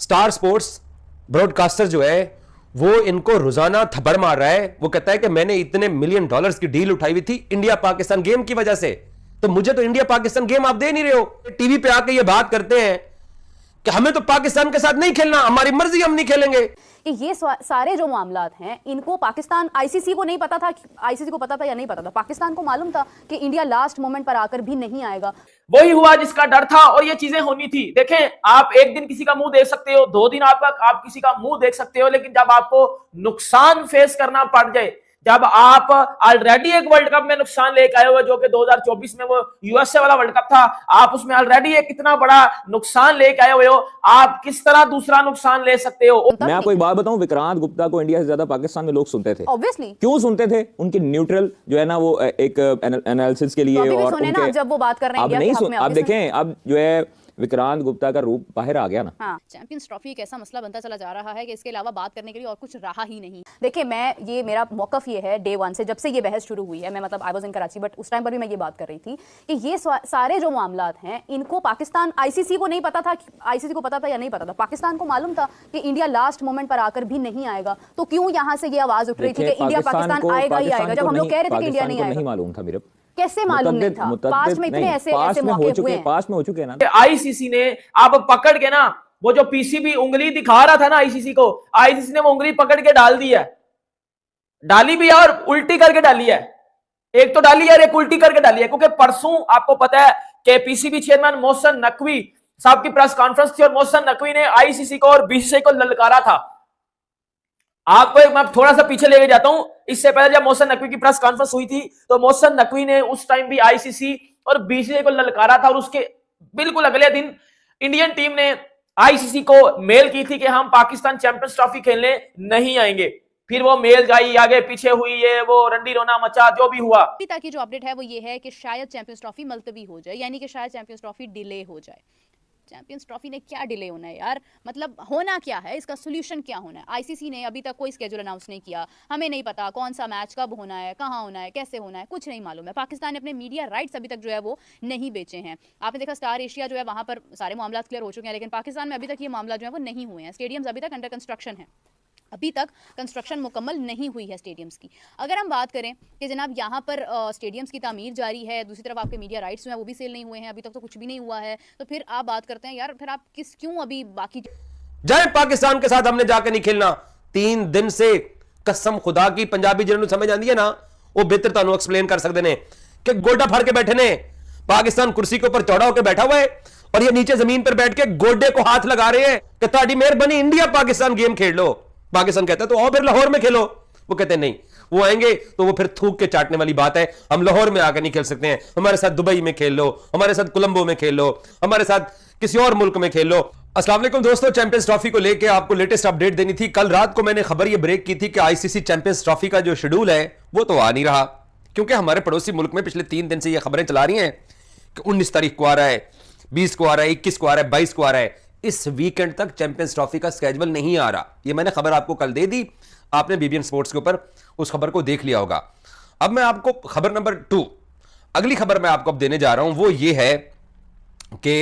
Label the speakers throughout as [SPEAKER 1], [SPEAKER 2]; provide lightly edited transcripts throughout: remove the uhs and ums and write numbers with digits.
[SPEAKER 1] Star sports broadcaster जो है वो इनको रोजाना थप्पड़ मार रहा है। वो कहता है कि मैंने इतने मिलियन डॉलर्स की डील उठाई हुई थी इंडिया पाकिस्तान गेम की वजह से, तो मुझे तो इंडिया पाकिस्तान गेम आप दे नहीं रहे हो। टीवी पे आके ये बात करते हैं कि हमें तो पाकिस्तान के साथ नहीं खेलना, हमारी मर्जी, हम नहीं खेलेंगे।
[SPEAKER 2] कि ये सारे जो मामलात हैं इनको पाकिस्तान आईसीसी को नहीं पता था, आईसीसी को पता था या नहीं पता था, पाकिस्तान को मालूम था कि इंडिया लास्ट मोमेंट पर आकर भी नहीं आएगा।
[SPEAKER 3] वही हुआ जिसका डर था और ये चीजें होनी थी। देखें, आप एक दिन किसी का मुंह देख सकते हो, 2 दिन आप किसी का मुंह देख सकते हो, लेकिन जब आपको नुकसान फेस करना पड़ जाए, जब आप ऑलरेडी एक वर्ल्ड कप में नुकसान लेकर आए हुए जो कि 2024 में वो यूएसए वाला वर्ल्ड कप था, आप उसमें ऑलरेडी एक कितना बड़ा नुकसान लेकर आए हुए हो, आप किस तरह दूसरा नुकसान ले सकते हो?
[SPEAKER 4] मैं आपको एक बात बताऊं, विक्रांत गुप्ता को इंडिया से ज्यादा पाकिस्तान में लोग सुनते थे।
[SPEAKER 2] ऑब्वियसली
[SPEAKER 4] क्यों सुनते थे? उनकी न्यूट्रल जो है ना वो एक एनालिसिस के लिए,
[SPEAKER 2] तो
[SPEAKER 4] और
[SPEAKER 2] उनके जब वो बात कर रहे हैं
[SPEAKER 4] अब नहीं सुन, अब देखें अब जो है विक्रांत गुप्ता का रूप बाहर आ गया ना।
[SPEAKER 2] हाँ, चैंपियंस ट्रॉफी एक ऐसा मसला बनता चला जा रहा है कि इसके अलावा बात करने के लिए और कुछ रहा ही नहीं। देखिए, ये मेरा मौकफ ये है डे 1 से, जब से ये बहस शुरू हुई है, मैं मतलब I was in Karachi, but उस टाइम पर भी मैं ये बात कर रही थी कि ये सारे जो मामलात हैं इनको पाकिस्तान आईसीसी को नहीं पता था, आईसीसी को पता था या नहीं पता था, पाकिस्तान को मालूम था कि इंडिया लास्ट मोमेंट पर आकर भी नहीं आएगा। तो क्यों यहाँ से ये आवाज उठ रही थी कि इंडिया पाकिस्तान आएगा ही आएगा, जब हम लोग कह रहे थे कि इंडिया नहीं आएगा?
[SPEAKER 4] नहीं मालूम था मेरे,
[SPEAKER 2] कैसे मालूम नहीं था? पास में इतने ऐसे मौके हुए हैं,
[SPEAKER 4] पास में हो चुके हैं ना।
[SPEAKER 3] आईसीसी ने आप पकड़ के ना, वो जो पीसीबी उंगली दिखा रहा था ना आईसीसी को, आईसीसी ने वो उंगली पकड़ के डाल दी है, डाली भी है और उल्टी करके डाली है। एक तो डाली है और एक उल्टी करके डाली है, क्योंकि परसों आपको पता है कि पीसीबी चेयरमैन मोहसिन नकवी साहब की प्रेस कॉन्फ्रेंस थी और मोहसिन नकवी ने आईसीसी को और बीसीसीआई को ललकारा था। आपको एक मैं थोड़ा सा पीछे लेके जाता हूं। इससे पहले जब मोहसिन नकवी की प्रेस कॉन्फ्रेंस हुई थी तो मोहसिन नकवी ने उस टाइम भी आईसीसी और बीसीसीआई को ललकारा था, और उसके बिल्कुल अगले दिन इंडियन टीम ने आईसीसी को मेल की थी कि हम पाकिस्तान चैंपियंस ट्रॉफी खेलने नहीं आएंगे। फिर वो मेल गई, आगे पीछे हुई, ये वो रंडी रोना मचा, जो भी हुआ।
[SPEAKER 2] अभी तक की जो अपडेट है वो ये है कि शायद चैंपियंस ट्रॉफी मुलतवी हो जाए, यानी कि शायद चैंपियंस ट्रॉफी डिले हो जाए। चैंपियंस ट्रॉफी ने क्या डिले होना है यार? मतलब होना क्या है, इसका सोल्यूशन क्या होना है? आईसीसी ने अभी तक कोई स्केड्यूल अनाउंस नहीं किया, हमें नहीं पता कौन सा मैच कब होना है, कहाँ होना है, कैसे होना है, कुछ नहीं मालूम है। पाकिस्तान ने अपने मीडिया राइट्स अभी तक जो है वो नहीं बेचे हैं। आपने देखा स्टार एशिया जो है वहाँ पर सारे मामला क्लियर हो चुके हैं, लेकिन पाकिस्तान में अभी तक ये मामला जो है वो नहीं हुए हैं। स्टेडियम्स अभी तक अंडर कंस्ट्रक्शन है, अभी तक कंस्ट्रक्शन मुकम्मल नहीं हुई है स्टेडियम्स की। अगर हम बात करें कि जनाब यहाँ पर स्टेडियम्स की तामीर जारी है, दूसरी तरफ आपके मीडिया राइट्स जो है वो भी सेल नहीं हुए हैं, अभी तक तो कुछ भी नहीं हुआ है, तो फिर आप बात करते हैं यार, फिर आप क्यों अभी बाकी
[SPEAKER 1] जय पाकिस्तान के साथ हमने जाके नहीं खेलना। 3 दिन से कसम खुदा की पंजाबी जिन्होंने समझ आती है ना वो बेहतर तुहानू एक्सप्लेन कर सकते ने कि गोडा फाड़ के बैठे ने। पाकिस्तान कुर्सी के ऊपर चौड़ा होकर बैठा हुआ है और ये नीचे जमीन पर बैठ के गोडे को हाथ लगा रहे हैं कि ताड़ी मेहरबानी इंडिया पाकिस्तान गेम खेल लो। पाकिस्तान कहता है तो आओ फिर लाहौर में खेलो, वो कहते हैं नहीं, वो आएंगे तो वो फिर थूक के चाटने वाली बात है, हम लाहौर में आकर नहीं खेल सकते हैं, हमारे साथ दुबई में खेल लो, हमारे साथ कोलंबो में खेल लो, हमारे साथ किसी और मुल्क में खेल लो। अस्सलाम वालेकुम दोस्तों, चैंपियंस ट्रॉफी को लेकर आपको लेटेस्ट अपडेट देनी थी। कल रात को मैंने खबर ये ब्रेक की थी कि आईसीसी चैंपियंस ट्रॉफी का जो शेड्यूल है वो तो आ नहीं रहा, क्योंकि हमारे पड़ोसी मुल्क में पिछले 3 दिन से ये खबरें चला रही हैं कि 19 तारीख को आ रहा है, 20 को आ रहा है, 21 को आ रहा है, 22 को आ रहा है। इस वीकेंड तक चैंपियंस ट्रॉफी का स्केड्यूल नहीं आ रहा। ये मैंने खबर आपको कल दे दी, आपने बीबीएन स्पोर्ट्स के ऊपर उस खबर को देख लिया होगा। अब मैं आपको खबर नंबर 2, अगली खबर मैं आपको अब देने जा रहा हूं, वो ये है कि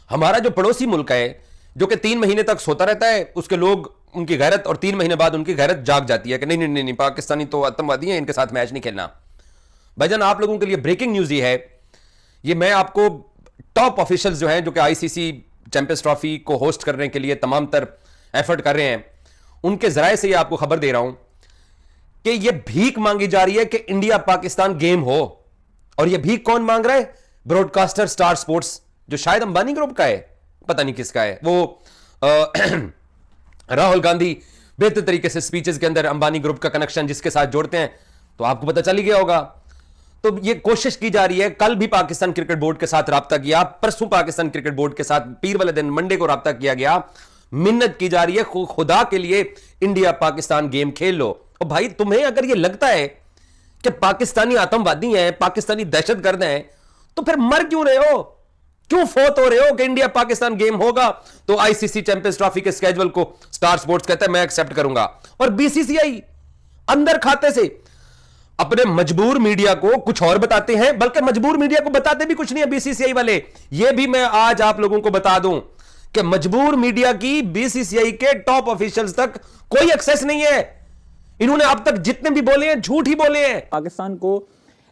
[SPEAKER 1] हमारा जो पड़ोसी मुल्क है जो कि 3 महीने तक सोता रहता है, उसके लोग उनकी गैरत, और 3 महीने बाद उनकी गैरत जाग जाती है कि नहीं नहीं नहीं, नहीं पाकिस्तानी तो आतंकवादी हैं, इनके साथ मैच नहीं खेलना। भाईजान, आप लोगों के लिए ब्रेकिंग न्यूज ये है, ये मैं आपको टॉप ऑफिशियल्स जो हैं जो कि आईसीसी चैंपियंस ट्रॉफी को होस्ट करने के लिए तमाम तर एफर्ट कर रहे हैं, उनके जराए से ये आपको खबर दे रहा हूं कि ये भीख मांगी जा रही है कि इंडिया पाकिस्तान गेम हो। और ये भीख कौन मांग रहा है? ब्रॉडकास्टर स्टार स्पोर्ट्स, जो शायद अंबानी ग्रुप का है, पता नहीं किसका है वो। राहुल गांधी बेहतर तरीके से स्पीचेस के अंदर अंबानी ग्रुप का कनेक्शन जिसके साथ जोड़ते हैं, तो आपको पता चल ही गया होगा। तो ये कोशिश की जा रही है, कल भी पाकिस्तान क्रिकेट बोर्ड के साथ राब्ता किया, परसों पाकिस्तान क्रिकेट बोर्ड के साथ पीर वाले दिन मंडे को राब्ता किया गया, मिन्नत की जा रही है खुदा के लिए इंडिया पाकिस्तान गेम खेल लो। और भाई, तुम्हें अगर ये लगता है कि पाकिस्तानी आतंकवादी हैं, पाकिस्तानी दहशतगर्द हैं, तो फिर मर क्यों रहे हो, क्यों फोत हो रहे हो कि इंडिया पाकिस्तान गेम होगा तो आईसीसी चैंपियंस ट्रॉफी के स्केड्यूल को स्टार स्पोर्ट्स कहता है मैं एक्सेप्ट करूंगा, और बीसीसीआई अंदर खाते से अपने मजबूर मीडिया को कुछ और बताते हैं, बल्कि मजबूर मीडिया को बताते भी कुछ नहीं है बीसीसीआई वाले। ये भी मैं आज आप लोगों को बता दूं कि मजबूर मीडिया की बीसीसीआई के टॉप ऑफिशियल्स तक कोई एक्सेस नहीं है। इन्होंने अब तक जितने भी बोले हैं झूठ ही बोले हैं।
[SPEAKER 4] पाकिस्तान को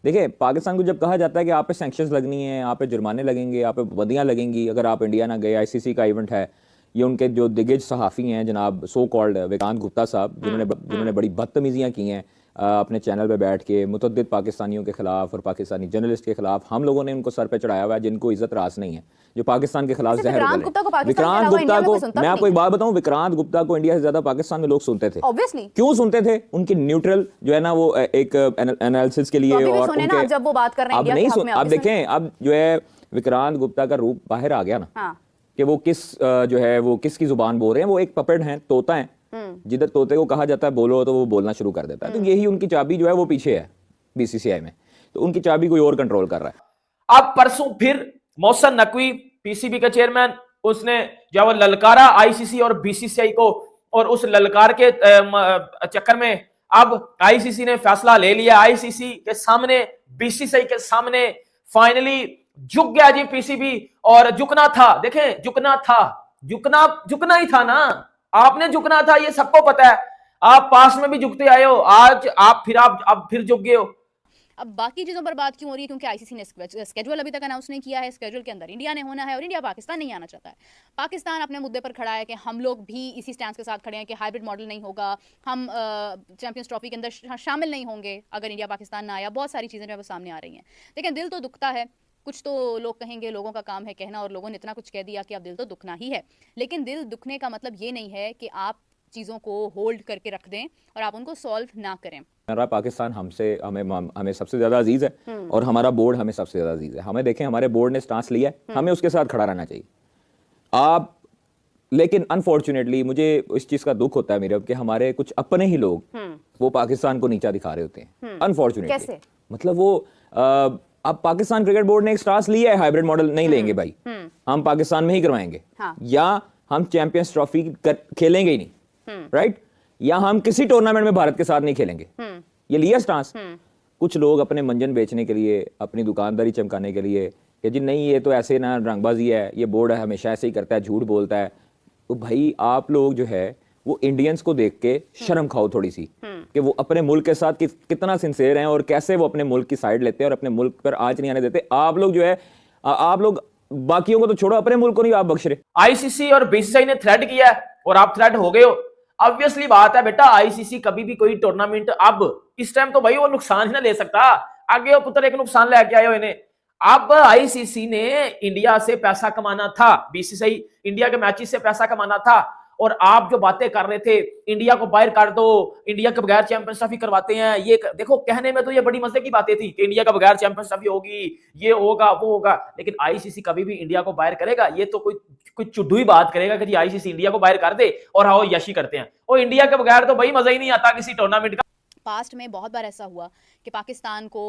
[SPEAKER 4] देखिए, पाकिस्तान को जब कहा जाता है कि आप पे सैंक्शंस लगनी है, आप पे जुर्माने लगेंगे, आप पे पाबंदियां लगेंगी अगर आप इंडिया ना गए, आईसीसी का इवेंट है, ये उनके जो दिग्गज सहाफ़ी हैं जनाब सो कॉल्ड विक्रांत गुप्ता साहब, जिन्होंने बड़ी बदतमीजियां की हैं अपने चैनल पे बैठ के मुतअद्दिद पाकिस्तानियों के खिलाफ और पाकिस्तानी जर्नलिस्ट के खिलाफ, हम लोगों ने उनको सर पे चढ़ाया हुआ है, जिनको इज्जत रास नहीं है, जो पाकिस्तान के खिलाफ जहर उगले। विक्रांत गुप्ता को मैं आपको एक बात बताऊं, विक्रांत गुप्ता को इंडिया से ज्यादा पाकिस्तान में लोग सुनते थे।
[SPEAKER 2] ऑब्वियसली
[SPEAKER 4] क्यों सुनते थे? उनकी न्यूट्रल जो है ना वो एक एनालिसिस के लिए, और उनके
[SPEAKER 2] जब वो बात कर रहे हैं
[SPEAKER 4] अब नहीं सुन, अब देखें अब जो है विक्रांत गुप्ता का रूप बाहर आ गया ना, कि वो किस जो है वो किसकी जुबान बोल रहे हैं। वो एक पपेट हैं, तोता है, जिधर तोते को कहा जाता है बोलो तो वो बोलना शुरू कर देता है। तो यही उनकी चाबी जो है वो पीछे है बीसीसीआई में, तो उनकी चाबी कोई और कंट्रोल कर रहा है।
[SPEAKER 3] अब परसों फिर मोहसिन नकवी पीसीबी का चेयरमैन, उसने जब वो ललकारा आईसीसी और बीसीसीआई को, और उस ललकार के चक्कर में अब आईसीसी ने फैसला ले लिया। आईसीसी के सामने, बीसीसीआई के सामने फाइनली झुक गया जी पीसीबी। और झुकना था, देखें झुकना था, झुकना ही था ना, आपने झुकना था, ये सबको पता है। आप पास में भी झुकते आए हो, आज आप फिर झुक गए हो।
[SPEAKER 2] अब बाकी चीजों पर बात क्यों हो रही है? क्योंकि आईसीसी ने स्केड्यूल अभी तक अनाउंस नहीं किया है। स्केड्यूल के अंदर इंडिया ने होना है और इंडिया पाकिस्तान नहीं आना चाहता है। पाकिस्तान अपने मुद्दे पर खड़ा है कि हम लोग भी इसी स्टैंड के साथ खड़े हैं कि हाइब्रिड मॉडल नहीं होगा, हम चैंपियंस ट्रॉफी के अंदर शामिल नहीं होंगे अगर इंडिया पाकिस्तान ना आया। बहुत सारी चीजें जो है वो सामने आ रही हैं, लेकिन दिल तो दुखता है। कुछ तो लोग कहेंगे, लोगों का काम है कहना, और लोगों ने इतना कुछ कह दिया कि अब दिल तो दुखना ही है। लेकिन दिल दुखने का मतलब ये नहीं है कि आप चीज़ों को होल्ड करके रख दें और आप उनको सॉल्व ना करें।
[SPEAKER 4] हमारा पाकिस्तान हमें सबसे ज्यादा अजीज है और हमारा बोर्ड हमें सबसे ज्यादा अजीज है। हमें देखें, हमारे बोर्ड ने स्टांस लिया है, हमें उसके साथ खड़ा रहना चाहिए। आप लेकिन अनफॉर्चुनेटली मुझे इस चीज का दुख होता है मेरे, कि हमारे कुछ अपने ही लोग वो पाकिस्तान को नीचा दिखा रहे होते हैं अनफॉर्चुनेटली। मतलब वो अब पाकिस्तान क्रिकेट बोर्ड ने एक स्टांस लिया है, हाइब्रिड मॉडल नहीं लेंगे भाई, हम पाकिस्तान में ही करवाएंगे, या हम चैंपियंस ट्रॉफी खेलेंगे ही नहीं, राइट, या हम किसी टूर्नामेंट में भारत के साथ नहीं खेलेंगे। ये लिया स्टांस। कुछ लोग अपने मंजन बेचने के लिए, अपनी दुकानदारी चमकाने के लिए कि जी नहीं ये तो ऐसे ना रंगबाजी है, ये बोर्ड है हमेशा ऐसे ही करता है, झूठ बोलता है। तो भाई आप लोग जो है वो इंडियंस को देख के शर्म खाओ थोड़ी सी, कि वो अपने मुल्क के साथ कितना सिंसियर हैं और कैसे वो अपने मुल्क की साइड लेते हैं और अपने मुल्क पर आंच नहीं आने देते। आप लोग जो है, आप लोग बाकियों को तो छोड़ो, अपने मुल्क को नहीं आप बख्श रहे।
[SPEAKER 3] आईसीसी और बीसीसीआई ने थ्रेट किया है और आप थ्रेट हो गए हो। ऑब्वियसली बात है बेटा, आईसीसी कभी भी कोई टूर्नामेंट, अब इस टाइम तो भाई वो नुकसान ही ना ले सकता, आगे वो पुत्र एक नुकसान लेके आए हो इन्हें। अब आईसीसी ने इंडिया से पैसा कमाना था, बीसीसीआई इंडिया के मैचेस से पैसा कमाना था, और आप जो बातें कर रहे थे इंडिया को बाहर कर दो, इंडिया के बगैर चैंपियंस ट्रॉफी करवाते हैं, ये देखो कहने में तो ये बड़ी मजे की बातें थी कि इंडिया का बगैर चैंपियंस ट्रॉफी होगी, ये होगा वो होगा, लेकिन आईसीसी कभी भी इंडिया को बाहर करेगा? ये तो कोई चुड्डू ही बात करेगा कि जी आईसीसी इंडिया को बाहर कर दे और हाँ यशी करते हैं। और इंडिया के बगैर तो भाई मजा ही नहीं आता किसी टूर्नामेंट का।
[SPEAKER 2] पास्ट में बहुत बार ऐसा हुआ कि पाकिस्तान को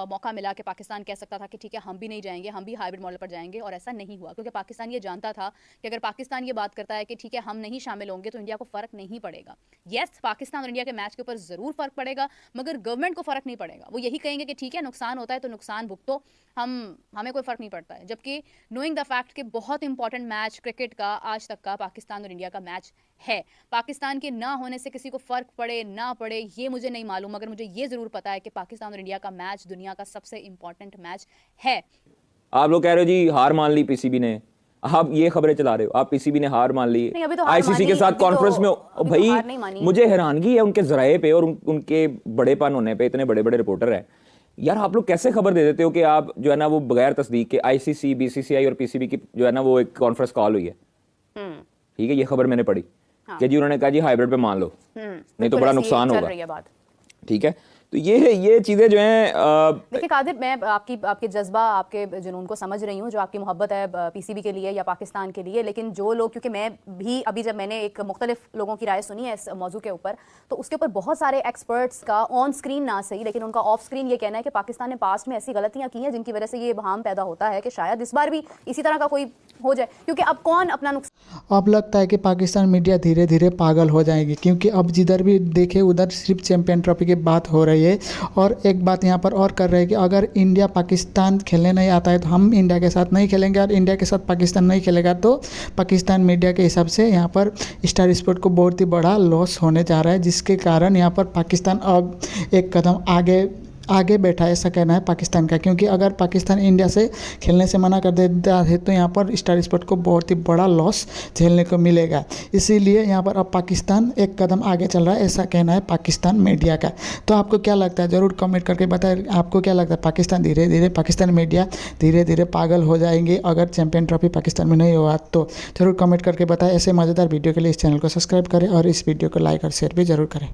[SPEAKER 2] मौका मिला कि पाकिस्तान कह सकता था कि ठीक है हम भी नहीं जाएंगे, हम भी हाइब्रिड मॉडल पर जाएंगे, और ऐसा नहीं हुआ, क्योंकि पाकिस्तान ये जानता था कि अगर पाकिस्तान ये बात करता है कि ठीक है हम नहीं शामिल होंगे तो इंडिया को फ़र्क नहीं पड़ेगा। यस, पाकिस्तान और इंडिया के मैच के ऊपर ज़रूर फ़र्क पड़ेगा, मगर गवर्नमेंट को फ़र्क नहीं पड़ेगा। वो यही कहेंगे कि ठीक है नुकसान होता है तो नुकसान भुगतो, हमें कोई फ़र्क नहीं पड़ता है। जबकि नोइंग द फैक्ट कि बहुत इंपॉर्टेंट मैच क्रिकेट का आज तक का पाकिस्तान और इंडिया का मैच है, पाकिस्तान के ना होने से किसी को फ़र्क पड़े ना पड़े ये मुझे नहीं मालूम, मगर मुझे ये ज़रूर पता है कि पाकिस्तान और इंडिया का मैच दुनिया का सबसे इंपॉर्टेंट मैच है।
[SPEAKER 4] आप लोग कह रहे हो जी हार मान ली पीसीबी ने, आप ये खबरें चला रहे हो, आप पीसीबी ने हार मान ली आईसीसी के साथ कॉन्फ्रेंस में। भाई मुझे हैरानगी है उनके जराए पे और उनके बड़ेपन होने पे, इतने बड़े बड़े रिपोर्टर हैं यार। आप लोग कैसे खबर दे देते हो कि आप जो है ना वो बगैर तस्दीक के आईसीसी, बीसीसीआई और पीसीबी की जो है ना वो एक कॉन्फ्रेंस कॉल हुई है, ठीक है, ये खबर मैंने पढ़ी कि जी उन्होंने कहा जी हाइब्रिड पे मान लो, नहीं तो बड़ा नुकसान होगा, ठीक है। तो ये चीजें जो हैं,
[SPEAKER 2] देखिए कादिर, मैं आपके जज्बा, आपके जुनून को समझ रही हूँ, जो आपकी मोहब्बत है पीसीबी के लिए या पाकिस्तान के लिए, लेकिन जो लोग, क्योंकि मैं भी अभी जब मैंने एक मुख्तलिफ लोगों की राय सुनी है इस मौजू के ऊपर, तो उसके ऊपर बहुत सारे एक्सपर्ट्स का ऑन स्क्रीन ना सही लेकिन उनका ऑफ स्क्रीन ये कहना है कि पाकिस्तान ने पास्ट में ऐसी गलतियाँ की हैं जिनकी वजह से ये इबहाम पैदा होता है कि शायद इस बार भी इसी तरह का कोई हो जाए, क्योंकि अब कौन अपना नुकसान।
[SPEAKER 5] अब लगता है कि पाकिस्तान मीडिया धीरे धीरे पागल हो जाएगी, क्योंकि अब जिधर भी देखे उधर सिर्फ चैंपियन ट्रॉफी की बात हो रही है। और एक बात यहाँ पर और कर रहे हैं कि अगर इंडिया पाकिस्तान खेलने नहीं आता है तो हम इंडिया के साथ नहीं खेलेंगे, और इंडिया के साथ पाकिस्तान नहीं खेलेगा तो पाकिस्तान मीडिया के हिसाब से यहाँ पर स्टार स्पोर्ट को बहुत ही बड़ा लॉस होने जा रहा है, जिसके कारण यहाँ पर पाकिस्तान अब एक कदम आगे बैठा है, ऐसा कहना है पाकिस्तान का। क्योंकि अगर पाकिस्तान इंडिया से खेलने से मना कर देता है तो यहाँ पर स्टार स्पोर्ट को बहुत ही बड़ा लॉस झेलने को मिलेगा। इसीलिए यहाँ पर अब पाकिस्तान एक कदम आगे चल रहा है, ऐसा कहना है पाकिस्तान मीडिया का। तो आपको क्या लगता है, ज़रूर कमेंट करके बताएं आपको क्या लगता है। पाकिस्तान मीडिया धीरे धीरे पागल हो जाएंगे अगर चैंपियन ट्रॉफी पाकिस्तान में नहीं हुआ तो। ज़रूर कमेंट करके बताएं। ऐसे मज़ेदार वीडियो के लिए इस चैनल को सब्सक्राइब करें और इस वीडियो को लाइक और शेयर भी ज़रूर करें।